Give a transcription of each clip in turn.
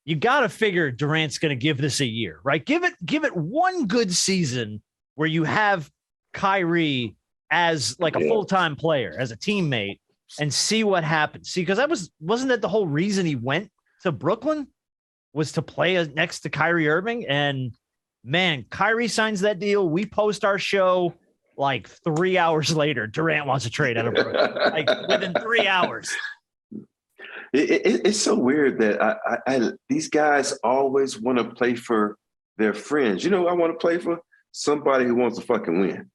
you got to figure Durant's going to give this a year, right? Give it one good season where you have Kyrie as like a full-time player, as a teammate, and see what happens. See, because wasn't that the whole reason he went to Brooklyn, was to play next to Kyrie Irving? And man, Kyrie signs that deal. We post our show like 3 hours later. Durant wants a trade out of Brooklyn, like within 3 hours. It's so weird that these guys always want to play for their friends. You know, I want to play for somebody who wants to fucking win.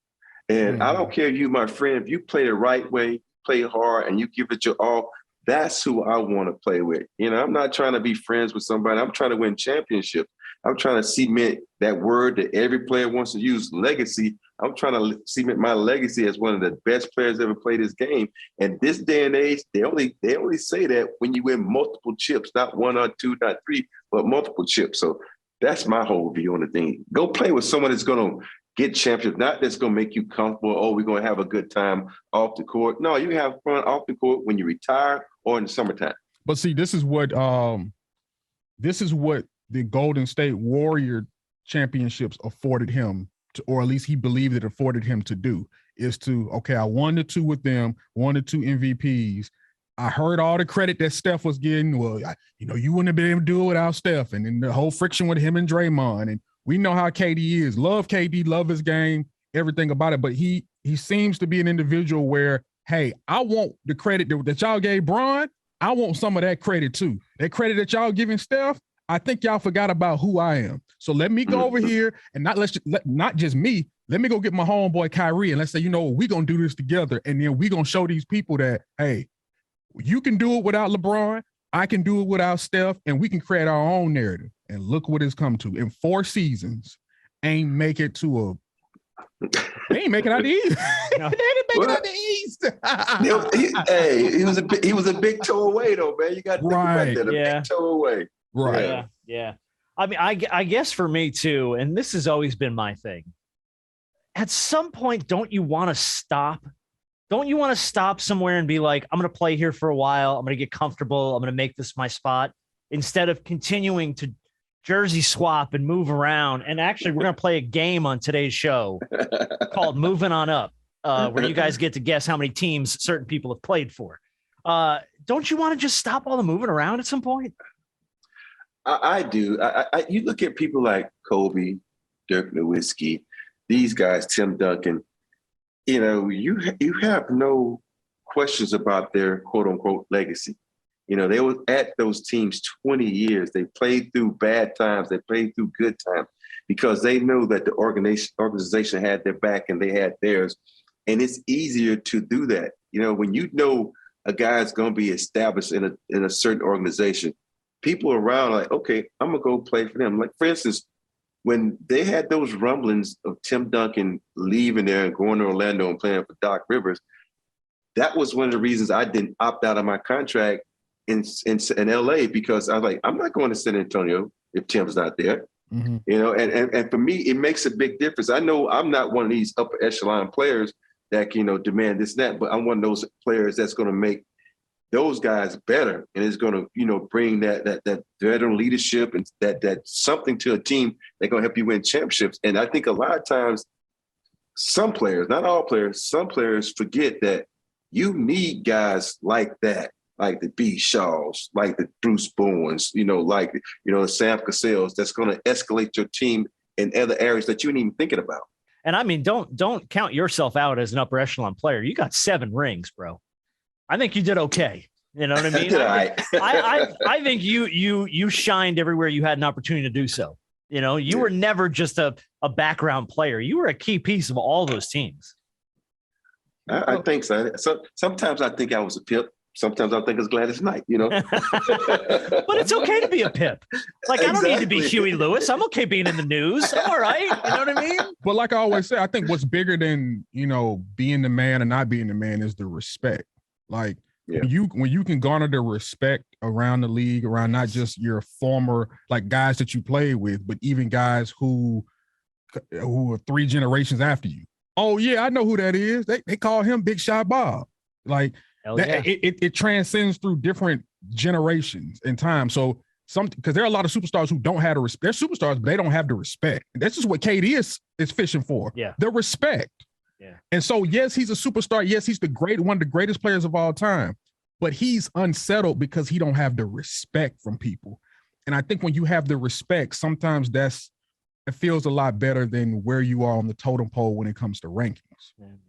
And I don't care if you, my friend, if you play the right way, play hard, and you give it your all, that's who I want to play with. You know, I'm not trying to be friends with somebody. I'm trying to win championships. I'm trying to cement that word that every player wants to use, legacy. I'm trying to cement my legacy as one of the best players ever played this game. And this day and age, they only say that when you win multiple chips, not one or two, not three, but multiple chips. So that's my whole view on the thing. Go play with someone that's going to get championships, not that's going to make you comfortable. Oh, we're going to have a good time off the court. No, you have fun off the court when you retire or in the summertime. But see, this is what the Golden State Warrior championships afforded him to, or at least he believed it afforded him to do, is to, okay, I won the two with them, won the two MVPs. I heard all the credit that Steph was getting. Well, you wouldn't have been able to do it without Steph. And then the whole friction with him and Draymond. And we know how KD is. Love KD, love his game, everything about it. But he seems to be an individual where, hey, I want the credit that y'all gave Bron. I want some of that credit too. That credit that y'all giving Steph, I think y'all forgot about who I am. So let me go over here and not just me. Let me go get my homeboy Kyrie and let's say, we're going to do this together. And then we're going to show these people that, hey, you can do it without LeBron. I can do it without Steph, and we can create our own narrative. And look what it's come to. In 4 seasons, ain't make it to they ain't making out the East. They didn't make it out the East. He was a big toe away, though, man. You got to think about that. Big toe away. Right. Yeah. I mean, I guess for me too, and this has always been my thing. At some point, don't you want to stop? Don't you want to stop somewhere and be like, I'm going to play here for a while. I'm going to get comfortable. I'm going to make this my spot, instead of continuing to jersey swap and move around. And actually, we're going to play a game on today's show called Moving On Up, where you guys get to guess how many teams certain people have played for. Don't you want to just stop all the moving around at some point? I do. You look at people like Kobe, Dirk Nowitzki, these guys, Tim Duncan. You have no questions about their quote unquote legacy. They were at those teams 20 years. They played through bad times. They played through good times because they know that the organization had their back and they had theirs. And it's easier to do that. When a guy's going to be established in a certain organization, people around are like, okay, I'm going to go play for them. Like, for instance, when they had those rumblings of Tim Duncan leaving there and going to Orlando and playing for Doc Rivers, that was one of the reasons I didn't opt out of my contract in LA, because I was like, I'm not going to San Antonio if Tim's not there. Mm-hmm. And for me, it makes a big difference. I know I'm not one of these upper echelon players that can, demand this and that, but I'm one of those players that's going to make those guys better, and is going to, bring that veteran leadership and that something to a team that's going to help you win championships. And I think a lot of times, some players, not all players, some players forget that you need guys like that, like the B. Shaws, like the Bruce Bowens, like the Sam Cassell's, that's going to escalate your team in other areas that you ain't even thinking about. And I mean, don't count yourself out as an upper echelon player. You got 7 rings, bro. I think you did okay. You know what I mean? I think you shined everywhere you had an opportunity to do so. You were never just a background player. You were a key piece of all those teams. I think so. Sometimes I think I was a pip. Sometimes I think it's Gladys Knight, But it's okay to be a pip. Like, I don't need to be Huey Lewis. I'm okay being in the news. I'm all right. You know what I mean? But like I always say, I think what's bigger than, being the man and not being the man is the respect. Like, when you can garner the respect around the league, around not just your former, like, guys that you played with, but even guys who are 3 generations after you. Oh yeah, I know who that is. They call him Big Shot Bob. Like, it transcends through different generations and time. So because there are a lot of superstars who don't have the respect. They're superstars, but they don't have the respect. That's just what KD is fishing for. Yeah. The respect. Yeah. And so, yes, he's a superstar. Yes, he's one of the greatest players of all time. But he's unsettled because he don't have the respect from people. And I think when you have the respect, sometimes it feels a lot better than where you are on the totem pole when it comes to rankings.